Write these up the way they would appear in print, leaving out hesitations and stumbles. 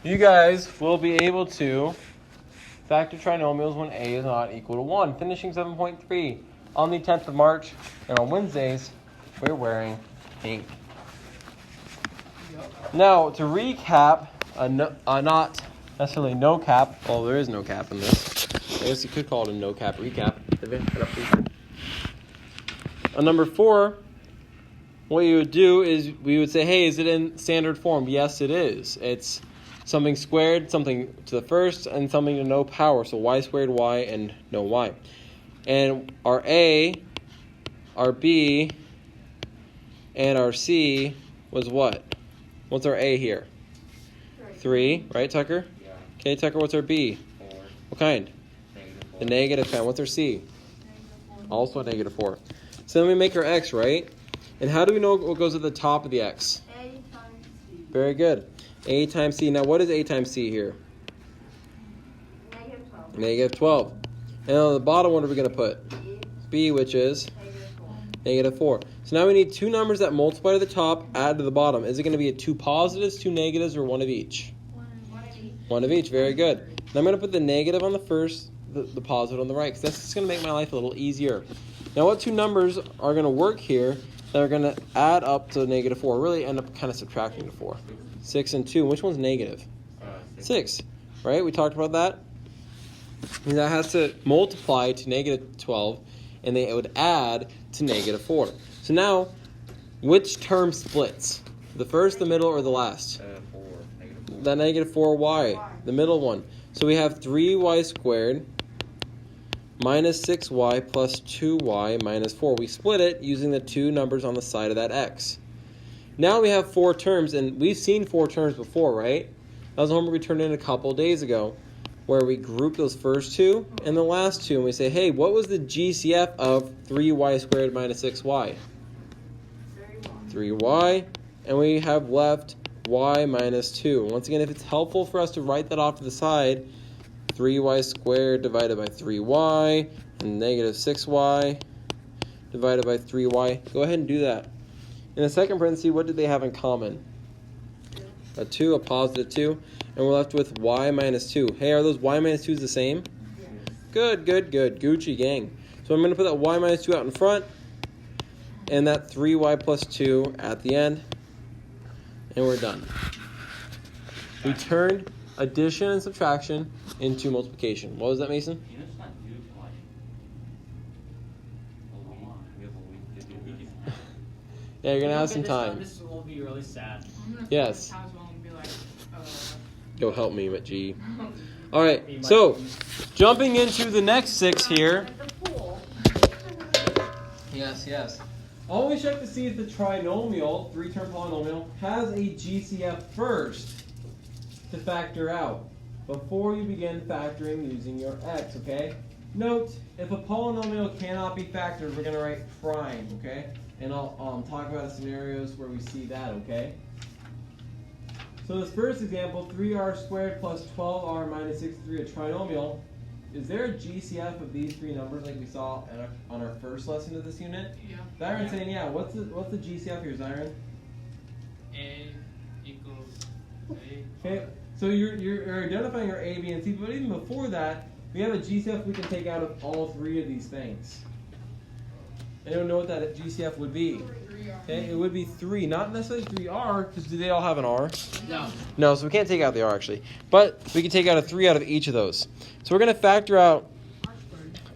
you guys will be able to factor trinomials when a is not equal to 1. Finishing 7.3 on the 10th of March. And on Wednesdays, we're wearing pink. Now, to recap, not necessarily no cap, although there is no cap in this. I guess you could call it a no cap recap. On number 4, what you would do is we would say, hey, is it in standard form? Yes, it is. It's something squared, something to the first, and something to no power. So y squared y and no y. And our A, our B, and our C was what? What's our A here? 3, right, Tucker? Yeah. Okay, Tucker, what's our B? 4. What kind? -4. The negative kind. What's our C? Also a -4. So then we make our x, right? And how do we know what goes at the top of the x? A times C. Very good. A times C. Now, what is A times C here? -12. -12. And on the bottom, what are we going to put? B. B, which is -4. -4. So now we need two numbers that multiply to the top, add to the bottom. Is it going to be 2 positives, 2 negatives, or one of each? One of each. One of each. Very good. Now I'm going to put the negative on the first, the positive on the right, because that's just going to make my life a little easier. Now, what two numbers are going to work here that are going to add up to -4? Really end up kind of subtracting to 4. 6 and 2. Which one's negative? 6. Right? We talked about that. And that has to multiply to -12, and it would add to -4. So now, which term splits? The first, the middle, or the last? 4. -4. The -4y, the middle one. So we have 3y squared minus 6y plus 2y minus 4. We split it using the two numbers on the side of that x. Now we have 4 terms, and we've seen 4 terms before, right? That was the homework we turned in a couple days ago, where we group those first two and the last two, and we say, hey, what was the GCF of 3y squared minus 6y? 3y, and we have left y minus 2. Once again, if it's helpful for us to write that off to the side, 3y squared divided by 3y, and -6y divided by 3y. Go ahead and do that. In the second parenthesis, what did they have in common? A 2, a positive 2, and we're left with y minus 2. Hey, are those y minus 2s the same? Yes. Good. Gucci gang. So I'm going to put that y minus 2 out in front, and that 3y plus 2 at the end, and we're done. We turned addition and subtraction into multiplication. What was that, Mason? You know, it's not due to like a week. Yeah, you're going to have some time. This will be really sad. Yes. Times well and be like, Go help me, G. All right, so jumping into the next 6 here. The pool. Yes. Always check to see if the trinomial, 3-term polynomial, has a GCF first to factor out before you begin factoring using your x, okay? Note, if a polynomial cannot be factored, we're going to write prime, okay? And I'll talk about scenarios where we see that, okay? So this first example, 3r squared plus 12r minus 63, a trinomial. Is there a GCF of these 3 numbers like we saw on our first lesson of this unit? yeah. Zyron's saying, yeah. What's the GCF here, Zyron? A equals A. Okay, so you're identifying our A, B, and C, but even before that, we have a GCF we can take out of all 3 of these things. Anyone know what that GCF would be? Okay, it would be 3, not necessarily 3R, because do they all have an R? No. No, so we can't take out the R actually. But we can take out a 3 out of each of those. So we're going to factor out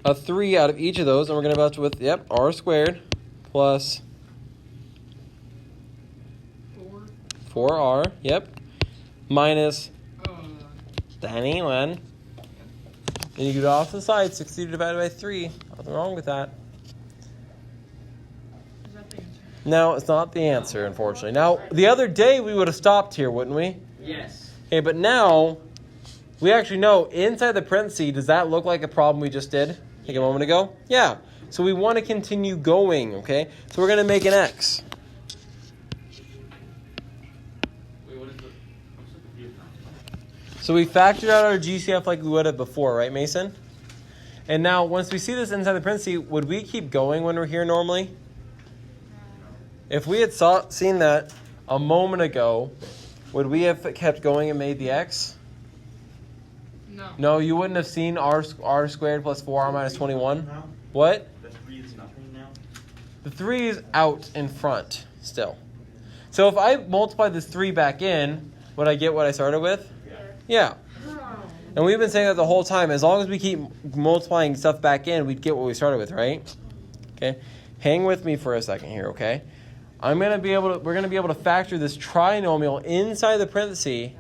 a 3 out of each of those, and we're going to be left with, R squared plus 4R, minus 21. And you go off to the side, 60 divided by 3. Nothing wrong with that. Is that the answer? No, it's not the answer, unfortunately. Now, the other day we would have stopped here, wouldn't we? Yes. Okay, but now we actually know inside the parentheses, does that look like a problem we just did like a moment ago? Yeah. So we want to continue going, okay? So we're going to make an x. Wait, what is the? I'm so confused now. So we factored out our GCF like we would have before, right, Mason? And now, once we see this inside the parentheses, would we keep going when we're here If we had seen that a moment ago, would we have kept going and made the x? No. No, you wouldn't have seen r squared plus 4r minus 21. Now? What? The 3 is nothing now? The 3 is out in front still. So if I multiply this 3 back in, would I get what I started with? Yeah. And we've been saying that the whole time. As long as we keep multiplying stuff back in, we'd get what we started with, right? Okay. Hang with me for a second here, okay? We're gonna be able to factor this trinomial inside the parenthesis,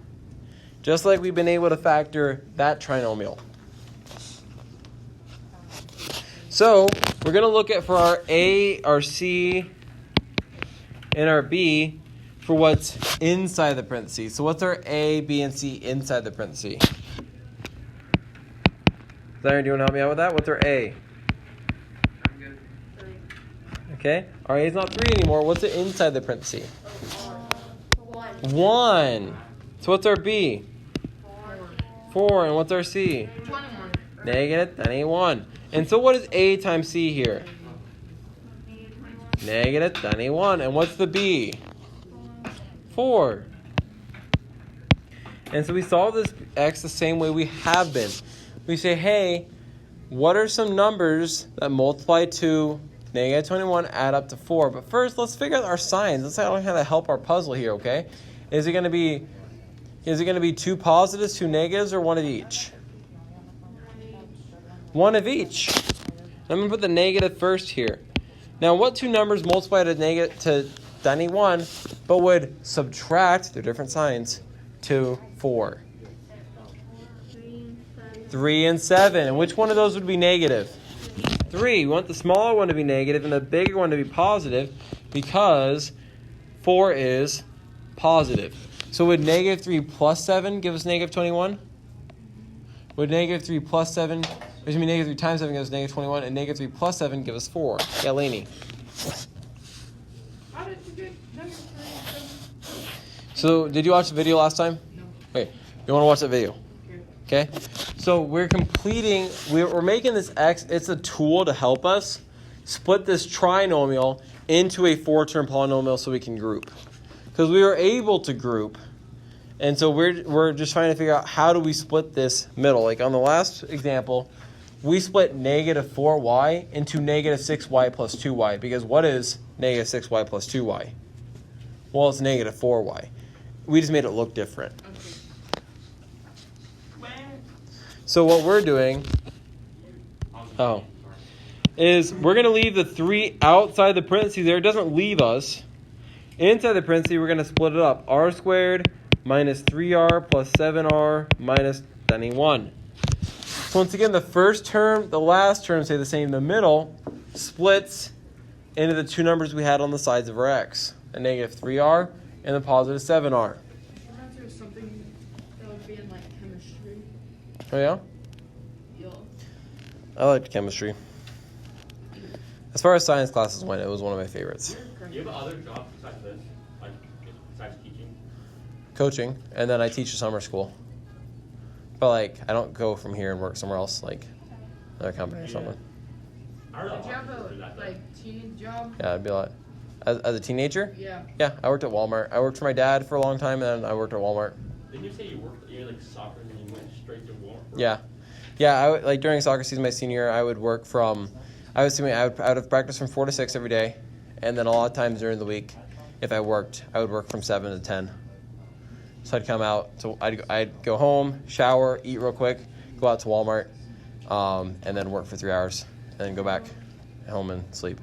just like we've been able to factor that trinomial. So we're gonna look at for our A, our C, and our B for what's inside the parentheses. So what's our A, B, and C inside the parentheses? Larry, do you want to help me out with that? What's our A? I'm good. Okay. Our A is not 3 anymore. What's it inside the parentheses? 1. 1. So what's our B? 4. And what's our C? 21. Negative 21. And so what is A times C here? Negative 21. And what's the B? 4. And so we solve this x the same way we have been. We say, hey, what are some numbers that multiply to negative 21 add up to 4? But first, let's figure out our signs. Let's learn how to help our puzzle here, okay? Is it going to be 2 positives, 2 negatives, or 1 of each? 1 of each. I'm going to put the negative first here. Now, what 2 numbers multiply to 21 but would subtract their different signs to 4? 3 and 7. And which one of those would be negative? 3. We want the smaller one to be negative and the bigger one to be positive because 4 is positive. So would negative 3 plus 7 give us negative 21? Would negative 3 plus 7, which means negative 3 times 7 gives us negative 21, and negative 3 plus 7 give us 4? Yeah, Lainey. How did you get negative 3? So did you watch the video last time? No. Okay, you want to watch that video? Okay, so we're making this x. It's a tool to help us split this trinomial into a 4-term polynomial so we can group. Because we were able to group, and so we're just trying to figure out how do we split this middle. Like on the last example, we split negative 4y into negative 6y plus 2y. Because what is negative 6y plus 2y? Well, it's negative 4y. We just made it look different. Okay. So what we're doing is we're going to leave the 3 outside the parentheses there. It doesn't leave us. Inside the parentheses, we're going to split it up. R squared minus 3r plus 7r minus 21. So once again, the first term, the last term stay the same. The middle splits into the 2 numbers we had on the sides of our x. The negative 3r and the positive 7r. Reminds me of something that would be in like chemistry. Oh yeah? Yeah. I liked chemistry. As far as science classes went, it was one of my favorites. Do you have other jobs besides this? Like, besides teaching? Coaching, and then I teach a summer school. But like, I don't go from here and work somewhere else, like another company or something. I don't know. Did you have a teen job? Yeah, I'd be like, as a teenager? Yeah. Yeah, I worked at Walmart. I worked for my dad for a long time, and then I worked at Walmart. Didn't you say you had like soccer and then you went straight to Walmart? Yeah, like during soccer season, my senior year, I would work from, I would have practice from 4 to 6 every day, and then a lot of times during the week, if I worked, I would work from 7 to 10. So I'd come out, I'd go home, shower, eat real quick, go out to Walmart, and then work for 3 hours, and then go back home and sleep.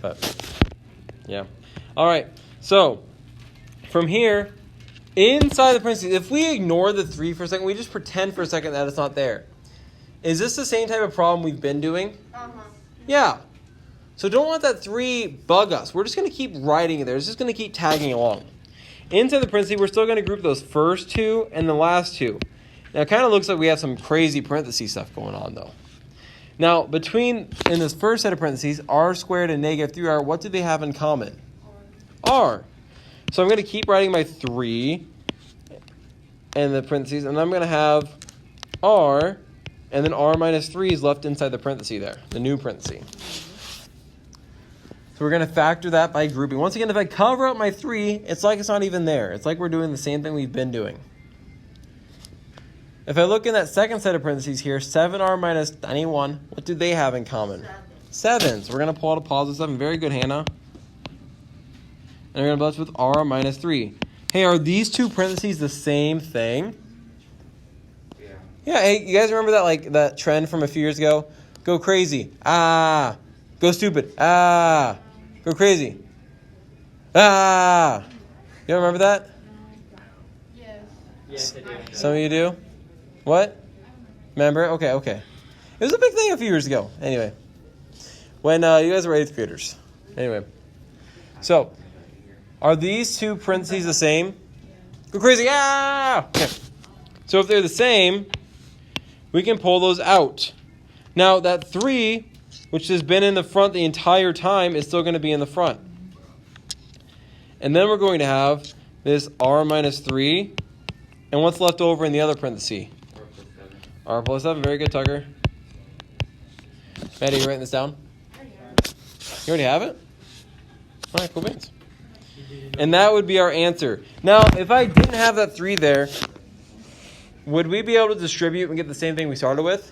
But, yeah. All right, so from here, inside the parentheses, if we ignore the 3 for a second, we just pretend for a second that it's not there. Is this the same type of problem we've been doing? Yeah. So don't let that 3 bug us. We're just going to keep writing it there. It's just going to keep tagging along. Inside the parentheses, we're still going to group those first 2 and the last 2. Now, it kind of looks like we have some crazy parentheses stuff going on, though. Now, in this first set of parentheses, r squared and negative 3r, what do they have in common? R. So I'm going to keep writing my 3 in the parentheses, and I'm going to have r, and then r minus 3 is left inside the parenthesis there, the new parenthesis. So we're going to factor that by grouping. Once again, if I cover up my 3, it's like it's not even there. It's like we're doing the same thing we've been doing. If I look in that second set of parentheses here, 7r minus 91, what do they have in common? 7. So we're going to pull out a positive 7. Very good, Hannah. And we're going to bless with r minus 3. Hey, are these two parentheses the same thing? Yeah. Yeah, hey, you guys remember that that trend from a few years ago? Go crazy. Ah. Go stupid. Ah. Go crazy. Ah. You don't remember that? Yes. Yes, I do. Some of you do? What? Remember? Okay. It was a big thing a few years ago. Anyway. When you guys were 8th graders. Anyway. So, are these two parentheses the same? Go crazy. Ah! Okay. So if they're the same, we can pull those out. Now, that 3, which has been in the front the entire time, is still going to be in the front. And then we're going to have this r minus 3. And what's left over in the other parenthesis? R plus 7. Very good, Tucker. Maddie, you writing this down? You already have it? All right, cool beans. And that would be our answer. Now, if I didn't have that 3 there, would we be able to distribute and get the same thing we started with?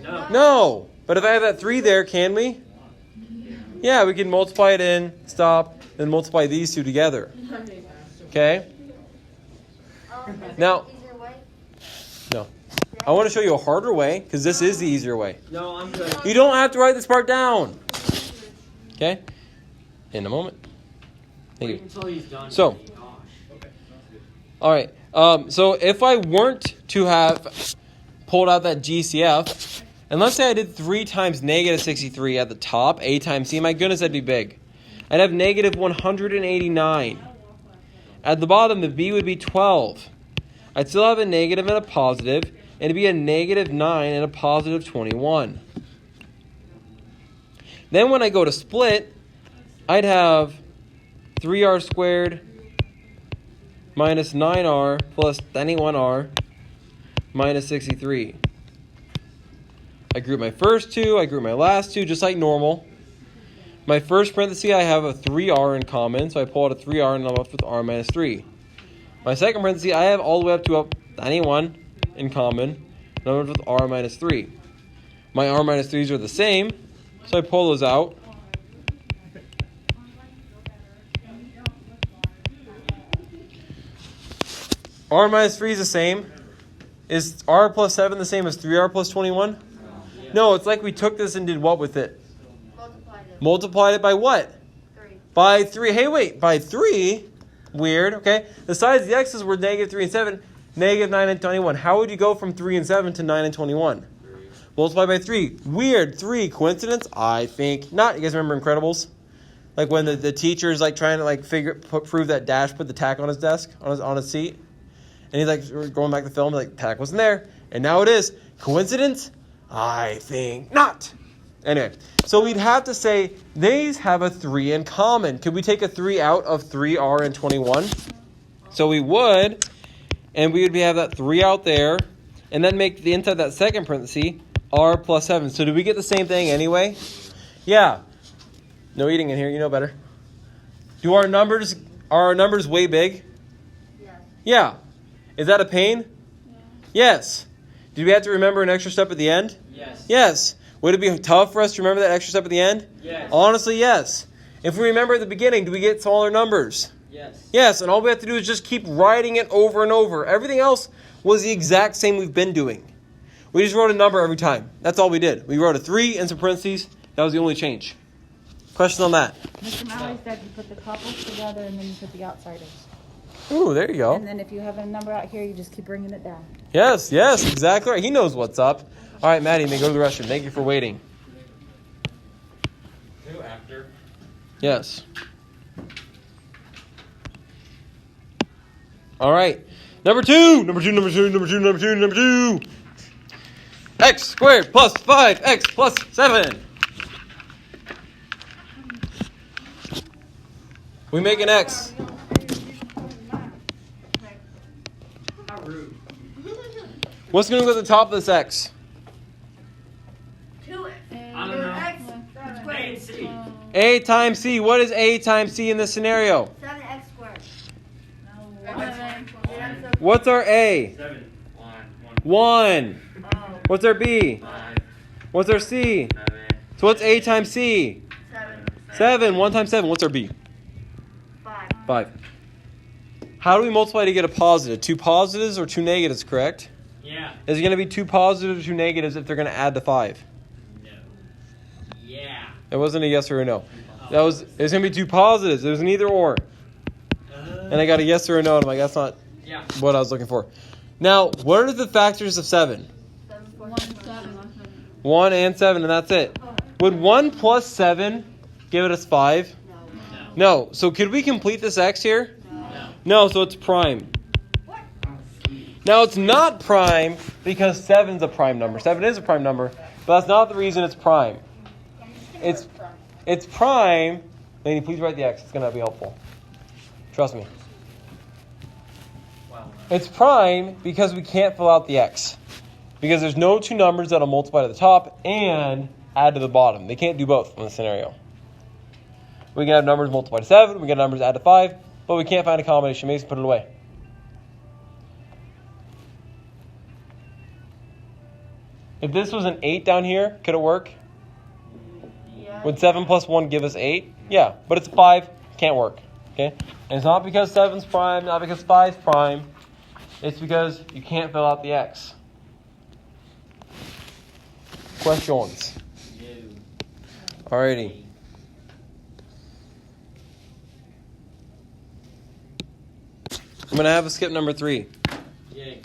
No. No. But if I have that 3 there, can we? Yeah, we can multiply it in, stop, then multiply these two together. Okay? Now, Easier way? no. I want to show you a harder way, because this is the easier way. No, I'm good. You don't have to write this part down. Okay? In a moment. Thank Wait you. until he's done. So. Gosh. All right. So if I weren't to have pulled out that GCF, and let's say I did 3 times negative 63 at the top, A times C, my goodness, that'd be big. I'd have negative 189. At the bottom, the B would be 12. I'd still have a negative and a positive, and it'd be a negative 9 and a positive 21. Then when I go to split, I'd have 3r squared minus 9r plus 21r minus 63. I group my first 2, I group my last 2, just like normal. My first parenthesis, I have a 3r in common, so I pull out a 3r and I'm left with r minus 3. My second parenthesis, I have all the way up to 91 in common, and I'm left with r minus 3. My r minus 3s are the same, so I pull those out. R minus 3 is the same. Is r plus 7 the same as 3r plus 21? No, it's like we took this and did what with it? Multiplied it by what? 3. By 3. Hey, wait. By 3? Weird. Okay. The sides of the x's were negative 3 and 7. Negative 9 and 21. How would you go from 3 and 7 to 9 and 21? Multiply by 3. Weird. 3. Coincidence? I think not. You guys remember Incredibles? Like when the teacher's like trying to prove that Dash put the tack on his desk, on his seat. And he's like going back to the film, like tack wasn't there. And now it is. Coincidence? I think not. Anyway, so we'd have to say these have a 3 in common. Could we take a 3 out of 3r and 21? So we would, and we would have that 3 out there, and then make the inside that second parenthesis r plus 7. So do we get the same thing anyway? Yeah. No eating in here, you know better. Are our numbers way big? Yes. Yeah. Is that a pain? Yes. Did we have to remember an extra step at the end? Yes. Yes. Would it be tough for us to remember that extra step at the end? Yes. Honestly, yes. If we remember at the beginning, do we get smaller numbers? Yes. Yes, and all we have to do is just keep writing it over and over. Everything else was the exact same we've been doing. We just wrote a number every time. That's all we did. We wrote a 3 and some parentheses. That was the only change. Question on that? Mr. Malley said you put the couples together and then you put the outsiders. Ooh, there you go. And then if you have a number out here, you just keep bringing it down. Yes, exactly right. He knows what's up. All right, Maddie, may go to the restroom. Thank you for waiting. Who after? Yes. All right. Number two. X squared plus 5x plus 7. We make an X. How rude. What's going to go at the top of this X? 2x. I don't know. X A squared. and C. A times C. What is A times C in this scenario? 7x squared. No. What's our A? 7. 1. 1. Oh, What's our B? 5. What's our C? 7. So what's A times C? 7, 7. 1 times 7. What's our B? 5. 5. How do we multiply to get a positive? 2 positives or 2 negatives, correct? Yeah. Is it going to be 2 positives or 2 negatives if they're going to add to 5? No. Yeah. It wasn't a yes or a no. It was going to be 2 positives. It was an either or. And I got a yes or a no. And I'm like, that's not Yeah. what I was looking for. Now, what are the factors of 7? 1, 7. 1 and 7, and that's it. Would 1 plus 7 give us 5? No. No. So could we complete this x here? No. No, so it's prime. Now, it's not prime because 7's a prime number. 7 is a prime number, but that's not the reason it's prime. It's prime. Lady, please write the x. It's going to be helpful. Trust me. Wow. It's prime because we can't fill out the x. Because there's no 2 numbers that'll multiply to the top and add to the bottom. They can't do both in this scenario. We can have numbers multiply to 7, we can have numbers add to 5, but we can't find a combination. Mason, put it away. If this was an 8 down here, could it work? Yeah. Would 7 plus 1 give us 8? Yeah, but it's 5. Can't work. Okay? And it's not because 7's prime, not because 5's prime. It's because you can't fill out the x. Questions? Alrighty. I'm going to have a skip number 3. Yay.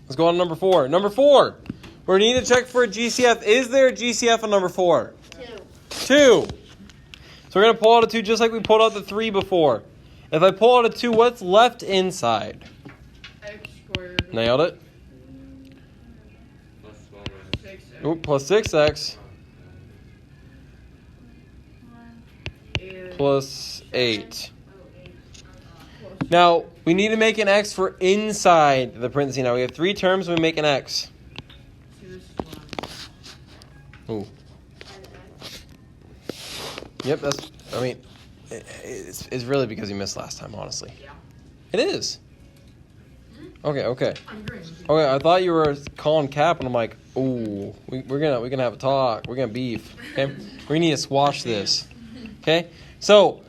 Let's go on to number 4. Number 4. We need to check for a GCF. Is there a GCF on number 4? 2. 2. So we're going to pull out a 2 just like we pulled out the 3 before. If I pull out a 2, what's left inside? X squared. Nailed it. Plus 12. 6x. Oop, plus 6x is plus 8. Now, we need to make an x for inside the parentheses. Now, we have 3 terms, we make an x. 2 Ooh. Yep, that's, I mean, it's really because you missed last time, honestly. Yeah. It is. Okay. I'm agreeing with you. Okay, I thought you were calling cap, and I'm like, ooh, we're gonna have a talk. We're gonna beef. Okay, we need to squash this. Okay, so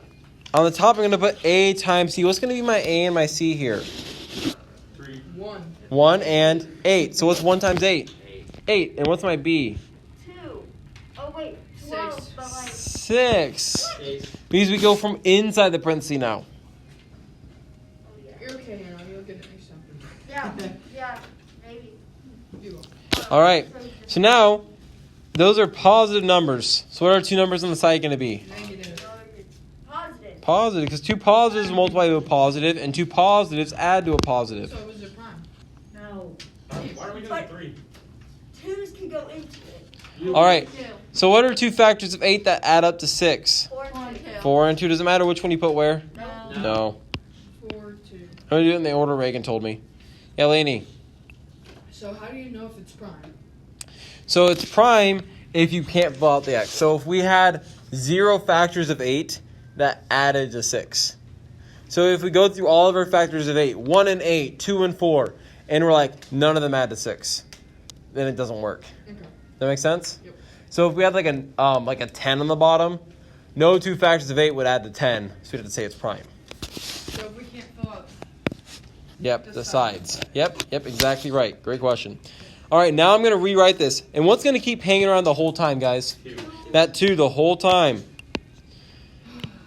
on the top, I'm gonna put A times C. What's gonna be my A and my C here? 3. 1. 1 and 8. So what's 1 times 8? 8. 8. And what's my B? 2. Oh, wait. 12, 6. but like. 6. 8. Because we go from inside the parenthesis now. Oh, yeah. You're okay, Hannah. You'll get me something. Yeah, maybe. You will. All right. So now, those are positive numbers. So what are 2 numbers on the side going to be? Negative. Positive. Positive, because 2 positives multiply to a positive, and 2 positives add to a positive. So it was a prime. No. Why are we doing 3? 2's can go into it. All right. 2. So what are 2 factors of 8 that add up to 6? 4 and 2. 4 and 2. Doesn't matter which one you put where? No. No. 4, 2. I'm going to do it in the order Reagan told me. Yeah, Lainey. So how do you know if it's prime? So it's prime if you can't fill out the x. So if we had 0 factors of 8 that added to 6. So if we go through all of our factors of 8, 1 and 8, 2 and 4, and we're like, none of them add to 6, then it doesn't work. Okay. That make sense? Yep. So if we had like a 10 on the bottom, no 2 factors of 8 would add to 10, so we'd have to say it's prime. So if we can't fill out. Yep, The the sides. sides. Yep, exactly right. Great question. All right, now I'm going to rewrite this. And what's going to keep hanging around the whole time, guys? 2. That 2 the whole time.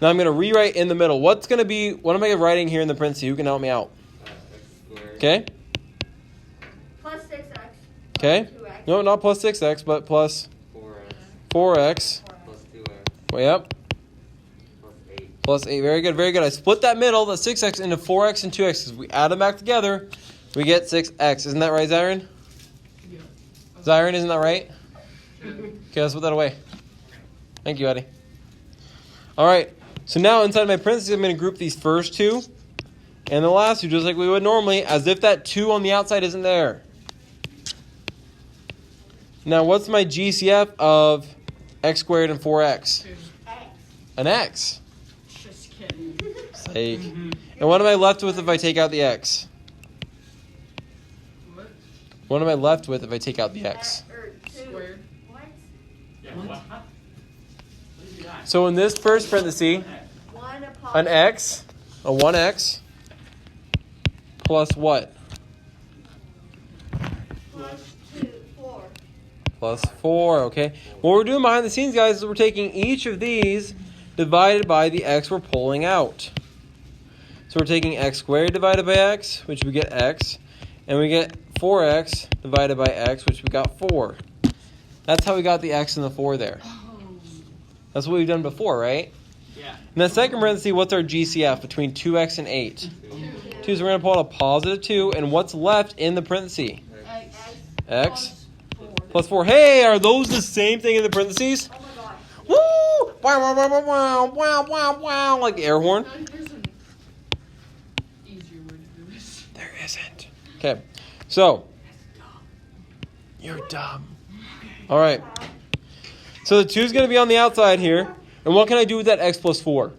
Now I'm going to rewrite in the middle. What am I writing here in the parentheses? Who can help me out? X squared. Okay? Plus 6x. Okay? 2x. No, not plus 6x, but plus 4x. 4x. Plus 2x. Well, yep. Plus 8. Plus 8. Very good, very good. I split that middle, the 6x, into 4x and 2x. Because we add them back together, we get 6x. Isn't that right, Zyron? Yeah. Zyron, isn't that right? Okay, let's put that away. Thank you, Eddie. All right. So now inside my parentheses, I'm going to group these first 2 and the last 2 just like we would normally, as if that 2 on the outside isn't there. Now, what's my GCF of x squared and 4x? 2. X. an x. Just kidding. Sake. And what am I left with if I take out the x? What? What am I left with if I take out the x? Or 2. Squared. What? Yeah, what? What did you got? So in this first parenthesis, 1 upon an x, a 1x, plus what? plus 2, 4. Plus 4, okay? What we're doing behind the scenes, guys, is we're taking each of these divided by the x we're pulling out. So we're taking x squared divided by x, which we get x, and we get 4x divided by x, which we got 4. That's how we got the x and the 4 there. That's what we've done before, right? Yeah. In that second parenthesis, what's our GCF between 2x and 8? 2, so we're going to pull out a positive 2, and what's left in the parenthesis? X plus 4. Hey, are those the same thing in the parentheses? Oh my gosh. Woo! Wow, wow, wow, wow, wow, wow, wow, like the air horn. There's an easier way to do this. There isn't. Okay, so. You're dumb. All right. So the 2 is going to be on the outside here. And what can I do with that x plus 4?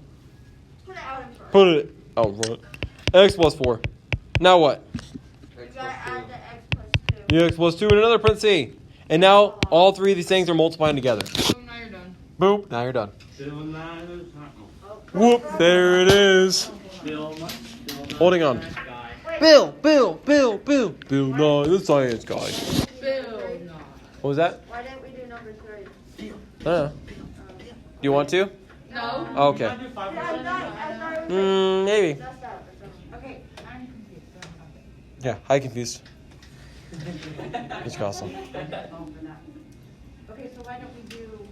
Put it out in front. Put it. Oh, right. X plus 4. Now what? You gotta add the x plus 2. The x plus 2 in another parenthesis. And now all 3 of these things are multiplying together. Oh, now you're done. Boop. Now you're done. Still not. Whoop. There it is. Still not. Holding on. Bill. Bill, Nye, the science guy. Bill. No. What was that? Why didn't we do number 3? I don't know. Do you want to? No. Okay. I thought it was Maybe. just that. Okay. Yeah, hi, confused. It's awesome. Okay, so why don't we do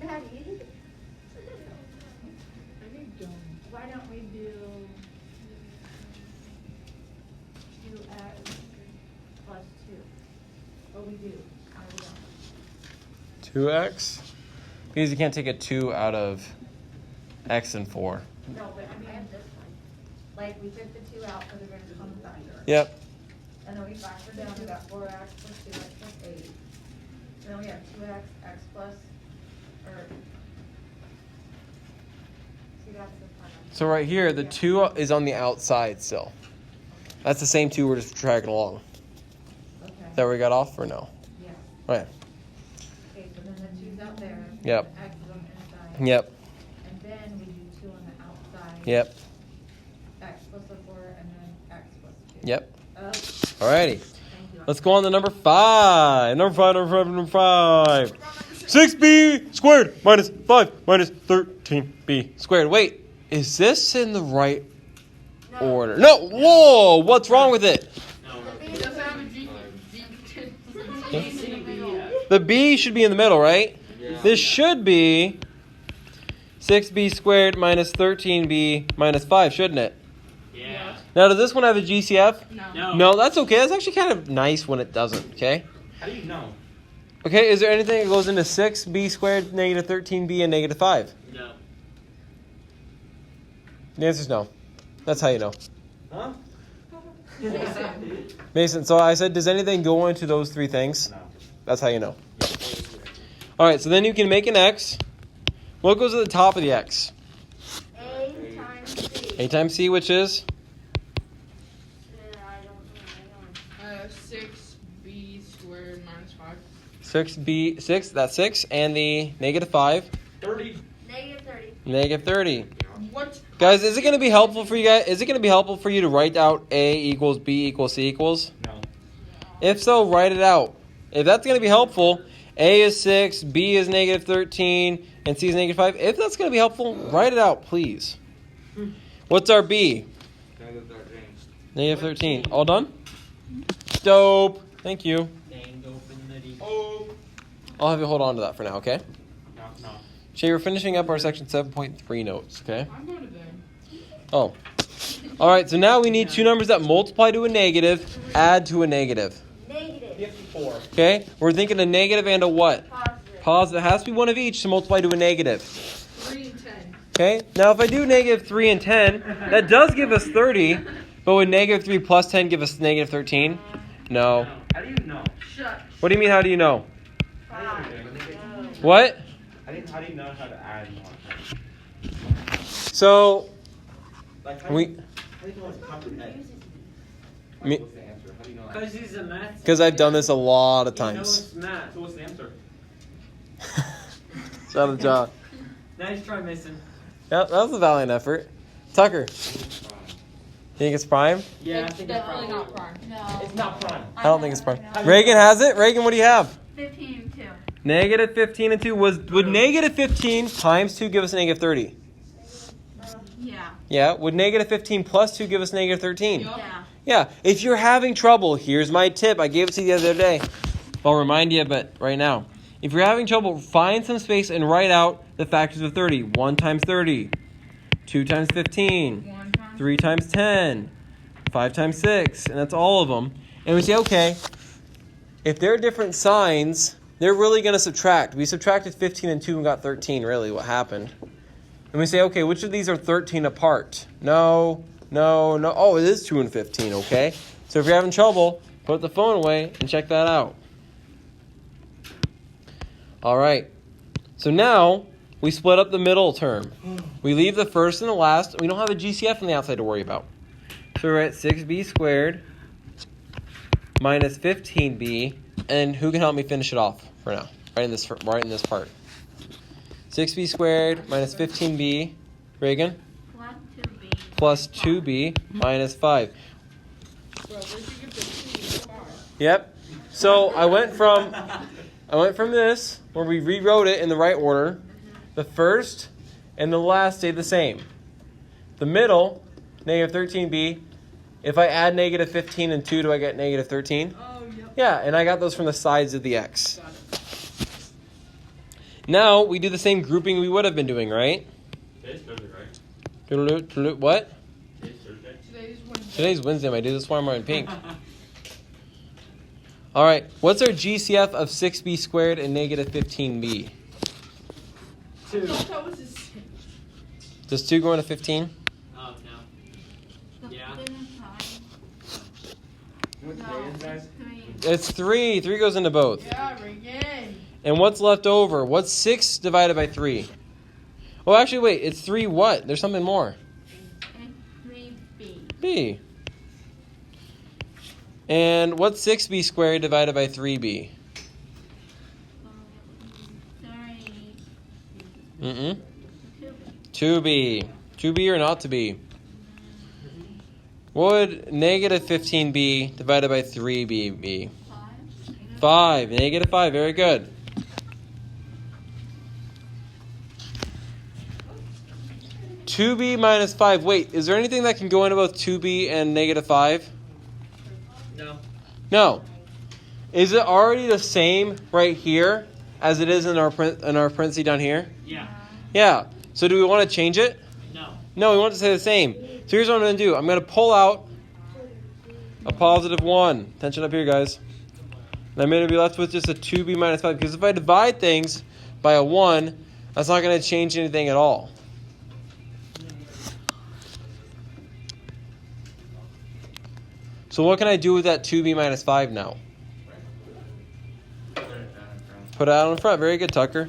Maddie? Why don't we do 2x plus 2? Oh, we do. No, we don't. 2x? Because you can't take a 2 out of x and 4. No, but I mean this one. Like, we took the 2 out because we're going to come factor. Yep. And then we factor down, we got 4x plus 2x plus 8. Then we have 2x, x plus, or, see, that's the final. So right here, the 2 is on the outside still. That's the same 2 we're just dragging along. Okay. Is that where we got off or no? Yeah. Okay. Okay, so then the 2's out there. Yep. The x is on the inside. Yep. And then we do 2 on the outside. Yep. X plus the 4, and then x plus 2. Yep. Oh, Alrighty. thank you. Let's go on to number 5. Number 5. 6b squared minus 5 minus 13b squared. Wait, is this in the right No. order? No. Whoa, what's wrong with it? It doesn't have a G. The b should be in the middle, right? Yeah. This should be 6b squared minus 13b minus 5, shouldn't it? Yeah. Now, does this one have a GCF? No. No, that's okay. That's actually kind of nice when it doesn't, okay? How do you know? Okay, is there anything that goes into 6b squared, negative 13b, and negative 5? No. The answer is no. That's how you know. Huh? Mason, so I said, does anything go into those 3 things? No. That's how you know. All right, so then you can make an x. What goes at the top of the x? A times C. A times c, which is? I don't know. 6b squared minus 5. 6b, 6, that's 6, and the negative 5, 30. Negative 30. negative 30. What? Guys, is it going to be helpful for you guys? Is it going to be helpful for you to write out A equals B equals C equals? No. If so, write it out. If that's going to be helpful, A is 6, B is negative 13, and C is negative 5. If that's going to be helpful, write it out, please. What's our B? Negative 13. Negative 13. All done? Dope. Thank you. Oh. I'll have you hold on to that for now, okay? No. Shay, we're finishing up our section 7.3 notes, okay? I'm going to bed. Oh. All right, so now we need 2 numbers that multiply to a negative, add to a negative. Negative. 54. Okay? We're thinking a negative and a what? Positive. Positive. It has to be one of each to multiply to a negative. 3 and 10. Okay? Now, if I do negative 3 and 10, that does give us 30. But would negative 3 plus 10 give us negative 13? No. How do you know? Shut. What do you mean, how do you know? 5. What? How do you know how to add more? So Like, we, how do you know it's comprehend? Me- What's the answer? How do you know that? Because he's a math. because I've done this a lot of He times. knows math. So what's the answer? Shout out, John. Nice try, Mason. Yep, that was a valiant effort. Tucker, you think it's prime? Yeah, I It's think it's definitely probably. not prime. No. It's not prime. I don't think it's prime. Reagan has it. Reagan, what do you have? 15 and 2. Negative 15 and 2. Would negative 15 times 2 give us a negative 30? Yeah. Yeah. Would negative 15 plus 2 give us negative 13? Yeah. Yeah. If you're having trouble, here's my tip. I gave it to you the other day. I'll remind you, but right now. If you're having trouble, find some space and write out the factors of 30. 1 times 30. 2 times 15. 1 times 3 times 10. 5 times 6. And that's all of them. And we say, okay, if they're different signs, they're really going to subtract. We subtracted 15 and 2 and got 13, really, what happened. And we say, okay, which of these are 13 apart? No. Oh, it is 2 and 15, okay? So if you're having trouble, put the phone away and check that out. All right. So now we split up the middle term. We leave the first and the last. We don't have a GCF on the outside to worry about. So we're at 6b squared minus 15b. And who can help me finish it off for now? Right in this part. 6b squared minus 15b. Reagan? Plus 2b. Plus 2b minus 5. Bro, where'd you get the 2 so far? Yep. So I went from this, where we rewrote it in the right order. The first and the last stayed the same. The middle, negative 13b. If I add negative 15 and 2, do I get negative 13? Oh, yep. Yeah, and I got those from the sides of the x. Got it. Now we do the same grouping we would have been doing, right? Today's Thursday, right? What? Today's Thursday. Today's Wednesday. Today's Wednesday, my dude. That's why I'm wearing pink. All right. What's our GCF of 6b squared and negative 15b? 2. That was his. Does 2 go into 15? Oh, no. Yeah. You know what today is, guys? It's 3. 3 goes into both. Yeah, Reagan. And what's left over? What's 6 divided by 3? Oh, actually, wait. It's 3 what? There's something more. And 3b. B. And what's 6b squared divided by 3b? Sorry. 2b. 2b. 2b or not to be? What would negative 15b divided by 3b be? 5. 5. Negative 5. Very good. (2b minus 5). Wait, is there anything that can go into both 2b and negative 5? No. No. Is it already the same right here as it is in our parenthesis down here? Yeah. Yeah. So do we want to change it? No. No, we want it to stay the same. So here's what I'm going to do. I'm going to pull out a positive 1. Attention up here, guys. And I'm going to be left with just a 2b minus 5. Because if I divide things by a 1, that's not going to change anything at all. So what can I do with that 2b minus 5 now? Put it out in front. Very good, Tucker.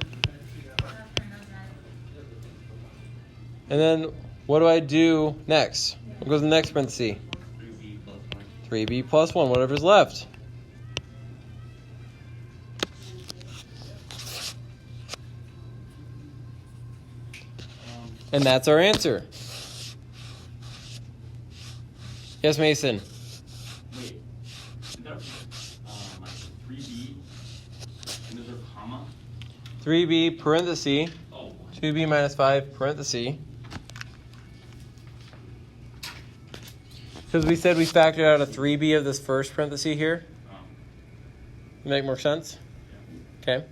And then what do I do next? What goes in the next parenthesis? 3b plus 1, whatever's left. And that's our answer. Yes, Mason. Wait. Is that like 3B? And is there a comma? 3b parenthesis, Oh. 2b minus 5 parenthesis. Because we said we factored out a 3b of this first parenthesis here. Make more sense? Okay.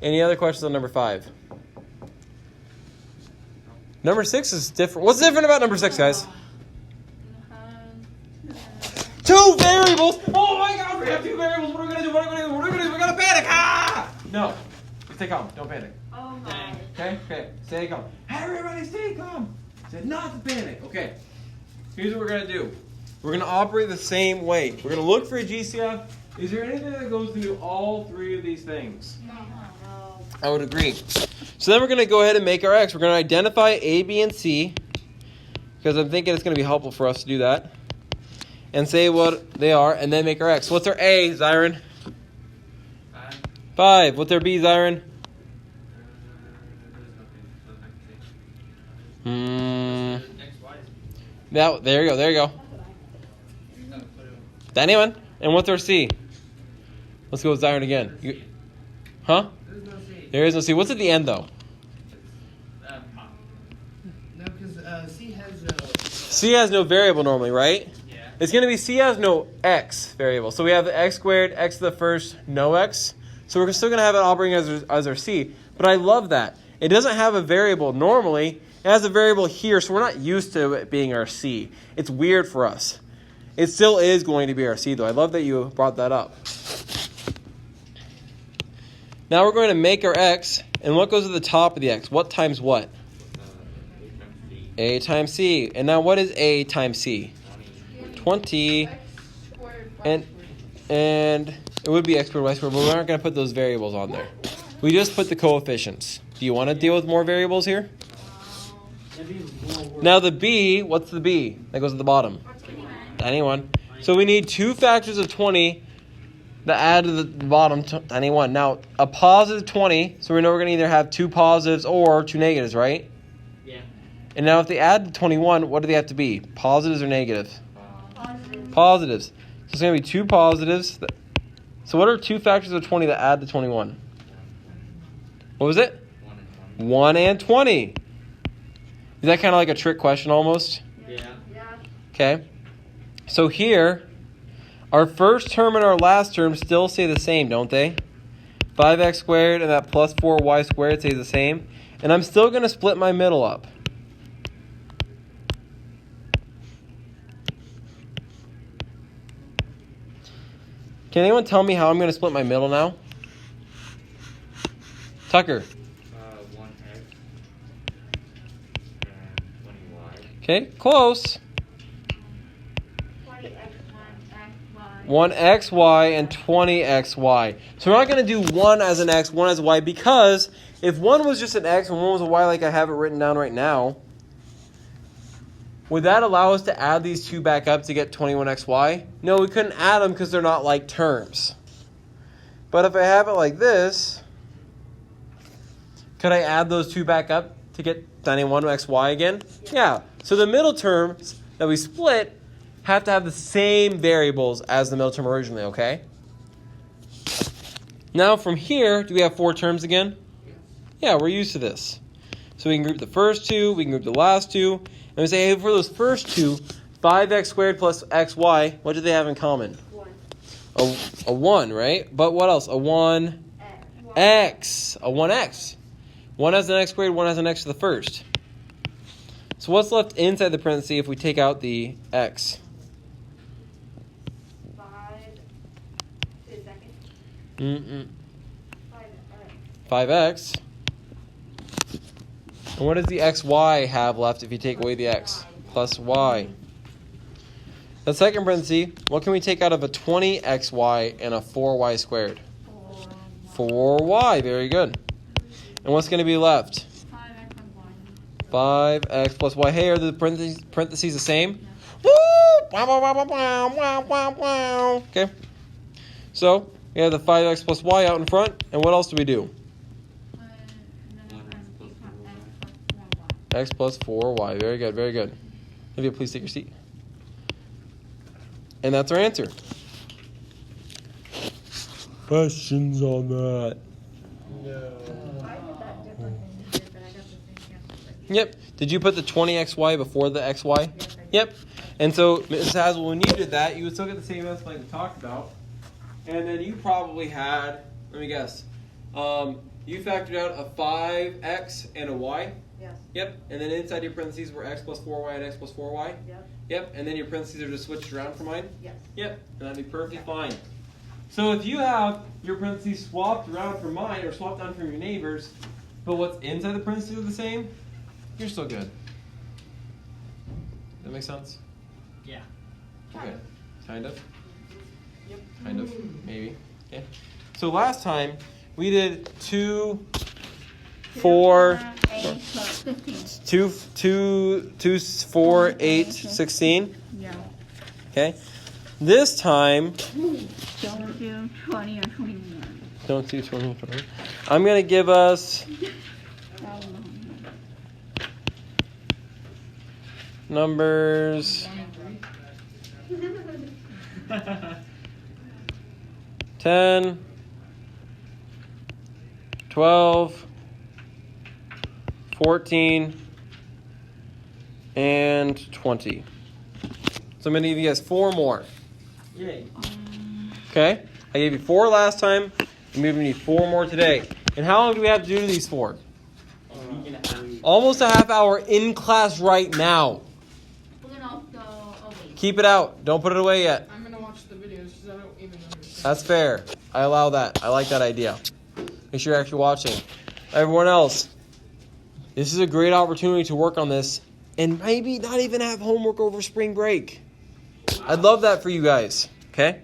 Any other questions on number 5? Number 6 is different. What's different about number 6, guys? 2 variables! Oh my god, we have 2 variables! What are we gonna do? What are we gonna do? What are we gonna do? We're gonna panic! Ah! No. Stay calm. Don't panic. Oh my. Dang. Okay? Stay calm. Everybody stay calm. Say not to panic. Okay. Here's what we're gonna do. We're gonna operate the same way. We're gonna look for a GCF. Is there anything that goes into all 3 of these things? No. I would agree. So then we're going to go ahead and make our x. We're going to identify A, B, and C, because I'm thinking it's going to be helpful for us to do that, and say what they are, and then make our x. What's our A, Zyron? 5. What's our B, Zyron? There you go. Anyone? And what's our C? Let's go with Zyron again. Huh? There is no C. What's at the end, though? No, because C has no variable normally, right? Yeah. It's going to be C has no x variable. So we have the x squared, x to the first, no x. So we're still going to have it operating as our C. But I love that. It doesn't have a variable normally. It has a variable here, so we're not used to it being our C. It's weird for us. It still is going to be our C, though. I love that you brought that up. Now we're going to make our x, and what goes to the top of the x? What times what? A times C. And now what is A times C? 20. X squared, y And squared. it would be x squared, y squared, but we aren't going to put those variables on there. We just put the coefficients. Do you want to deal with more variables here? Now the B, what's the B? That goes at the bottom. 21. So we need 2 factors of 20 that add to the bottom, 21. Now, a positive 20, so we know we're going to either have 2 positives or 2 negatives, right? Yeah. And now if they add to 21, what do they have to be? Positives or negatives? Positives. So it's going to be 2 positives. So what are 2 factors of 20 that add to 21? What was it? 1 and 20. Is that kind of like a trick question almost? Yeah. Okay. So here, our first term and our last term still stay the same, don't they? 5x squared and that plus 4y squared stays the same. And I'm still going to split my middle up. Can anyone tell me how I'm going to split my middle now? Tucker. 1x and 20y. Okay, close. 1xy and 20xy. So we're not going to do 1 as an x, 1 as a y, because if 1 was just an x and 1 was a y like I have it written down right now, would that allow us to add these 2 back up to get 21xy? No, we couldn't add them because they're not like terms. But if I have it like this, could I add those 2 back up to get 91xy again? Yeah. So the middle terms that we split have to have the same variables as the middle term originally, okay? Now from here, do we have 4 terms again? Yeah, we're used to this. So we can group the first 2, we can group the last 2, and we say, hey, for those first 2, 5x squared plus xy, what do they have in common? 1. A 1, right? But what else? A 1x. A 1x. 1 has an x squared, 1 has an x to the first. So what's left inside the parenthesis if we take out the x? 5 to the second. 5x. And what does the xy have left if you take away the x? Plus y. The second parenthesis, what can we take out of a 20xy and a 4y squared? 4y. Very good. And what's going to be left? 5x and 1. 5x plus y. Hey, are the parentheses the same? Woo! Wow, wow, wow, wow, wow, wow, wow. Okay. So, we have the 5x plus y out in front. And what else do we do? X plus 4y. Very good, very good. Olivia, please take your seat. And that's our answer. Questions on that? I did that different than you did, but I got the same answer. Yep. Did you put the 20xy before the xy? Yes, I did. Yep. And so, Mrs. Haswell, when you did that, you would still get the same answer like we talked about. And then you probably had, let me guess, you factored out a 5x and a y. Yes. Yep. And then inside your parentheses were x plus 4y and x plus 4y. Yep. Yep. And then your parentheses are just switched around for mine. Yes. Yep. And that'd be perfectly fine. So if you have your parentheses swapped around from mine or swapped down from your neighbors, but what's inside the parentheses are the same, you're still good. That make sense? Yeah. Okay. Kind of? Kind of. Maybe. Okay. So last time we did 2 4, 8 plus 15. 2, 4, 8, 16. Yeah. Okay. This time, Don't do 20 or 21. don't do 20. I'm going to give us numbers 10, 12, 14, and 20. So I'm going to give you guys 4 more. Yay. Okay? I gave you 4 last time. I'm giving you 4 more today. And how long do we have to do these for? A week and a half. Almost a half hour in class right now. Put it off the away. Keep it out. Don't put it away yet. I'm gonna watch the videos because I don't even understand. That's fair. I allow that. I like that idea. Make sure you're actually watching. Everyone else, this is a great opportunity to work on this and maybe not even have homework over spring break. I'd love that for you guys. Okay?